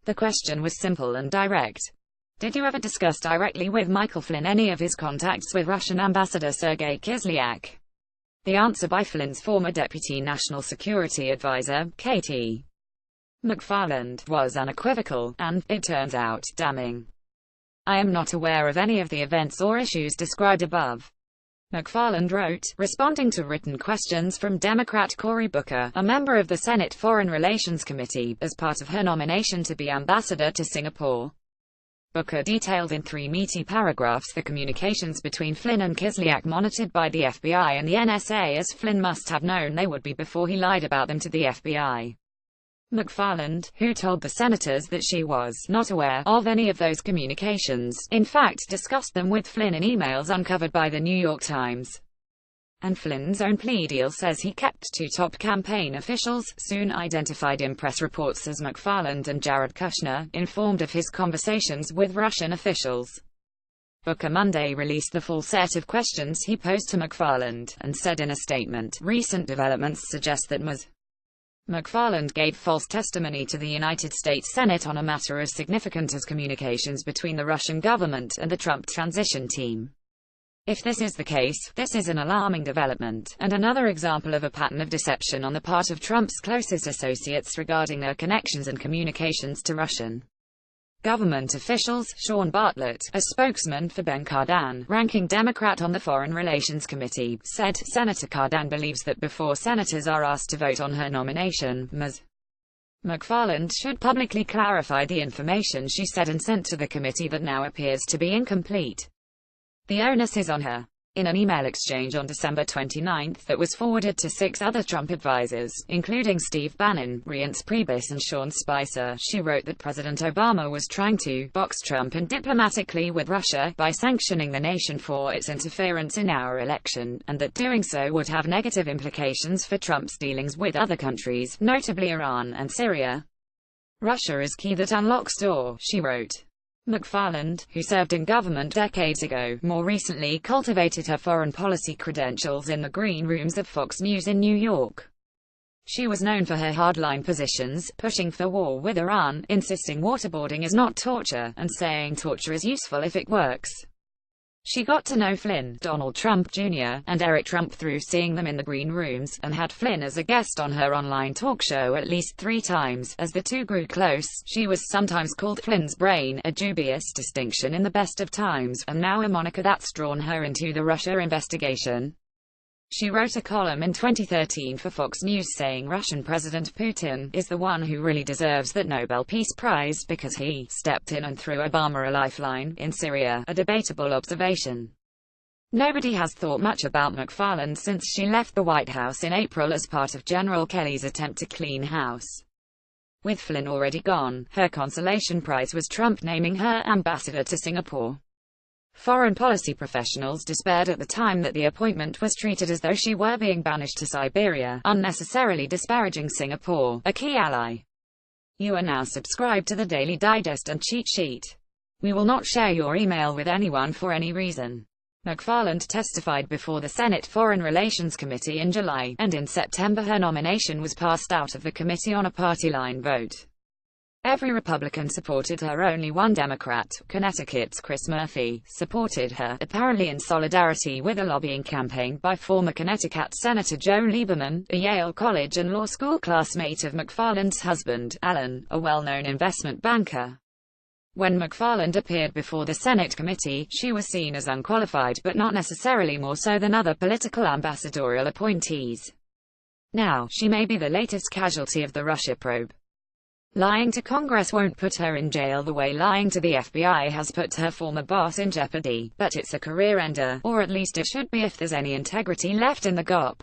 The question was simple and direct. Did you ever discuss directly with Michael Flynn any of his contacts with Russian Ambassador Sergei Kislyak? The answer by Flynn's former Deputy National Security Advisor, K.T. McFarland, was unequivocal, and, it turns out, damning. I am not aware of any of the events or issues described above. McFarland wrote, responding to written questions from Democrat Cory Booker, a member of the Senate Foreign Relations Committee, as part of her nomination to be ambassador to Singapore. Booker detailed in 3 meaty paragraphs the communications between Flynn and Kislyak monitored by the FBI and the NSA, as Flynn must have known they would be before he lied about them to the FBI. McFarland, who told the senators that she was not aware of any of those communications, in fact discussed them with Flynn in emails uncovered by the New York Times. And Flynn's own plea deal says he kept 2 top campaign officials, soon identified in press reports as McFarland and Jared Kushner, informed of his conversations with Russian officials. Booker Monday released the full set of questions he posed to McFarland, and said in a statement, recent developments suggest that McFarland gave false testimony to the United States Senate on a matter as significant as communications between the Russian government and the Trump transition team. If this is the case, this is an alarming development, and another example of a pattern of deception on the part of Trump's closest associates regarding their connections and communications to Russian government officials. Sean Bartlett, a spokesman for Ben Cardin, ranking Democrat on the Foreign Relations Committee, said, Senator Cardin believes that before senators are asked to vote on her nomination, Ms. McFarland should publicly clarify the information she said and sent to the committee that now appears to be incomplete. The onus is on her. In an email exchange on December 29 that was forwarded to 6 other Trump advisors, including Steve Bannon, Reince Priebus and Sean Spicer, she wrote that President Obama was trying to box Trump in diplomatically with Russia by sanctioning the nation for its interference in our election, and that doing so would have negative implications for Trump's dealings with other countries, notably Iran and Syria. Russia is key that unlocks door, she wrote. McFarland, who served in government decades ago, more recently cultivated her foreign policy credentials in the green rooms of Fox News in New York. She was known for her hardline positions, pushing for war with Iran, insisting waterboarding is not torture, and saying torture is useful if it works. She got to know Flynn, Donald Trump Jr., and Eric Trump through seeing them in the green rooms, and had Flynn as a guest on her online talk show at least 3 times. As the two grew close, she was sometimes called Flynn's brain, a dubious distinction in the best of times, and now a moniker that's drawn her into the Russia investigation. She wrote a column in 2013 for Fox News saying Russian President Putin is the one who really deserves that Nobel Peace Prize because he stepped in and threw Obama a lifeline in Syria, a debatable observation. Nobody has thought much about McFarland since she left the White House in April as part of General Kelly's attempt to clean house. With Flynn already gone, her consolation prize was Trump naming her ambassador to Singapore. Foreign policy professionals despaired at the time that the appointment was treated as though she were being banished to Siberia, unnecessarily disparaging Singapore, a key ally. You are now subscribed to the Daily Digest and Cheat Sheet. We will not share your email with anyone for any reason. McFarland testified before the Senate Foreign Relations Committee in July, and in September her nomination was passed out of the committee on a party-line vote. Every Republican supported her. Only one Democrat, Connecticut's Chris Murphy, supported her, apparently in solidarity with a lobbying campaign by former Connecticut Senator Joe Lieberman, a Yale College and law school classmate of McFarland's husband, Alan, a well-known investment banker. When McFarland appeared before the Senate committee, she was seen as unqualified, but not necessarily more so than other political ambassadorial appointees. Now, she may be the latest casualty of the Russia probe. Lying to Congress won't put her in jail the way lying to the FBI has put her former boss in jeopardy, but it's a career ender, or at least it should be if there's any integrity left in the GOP.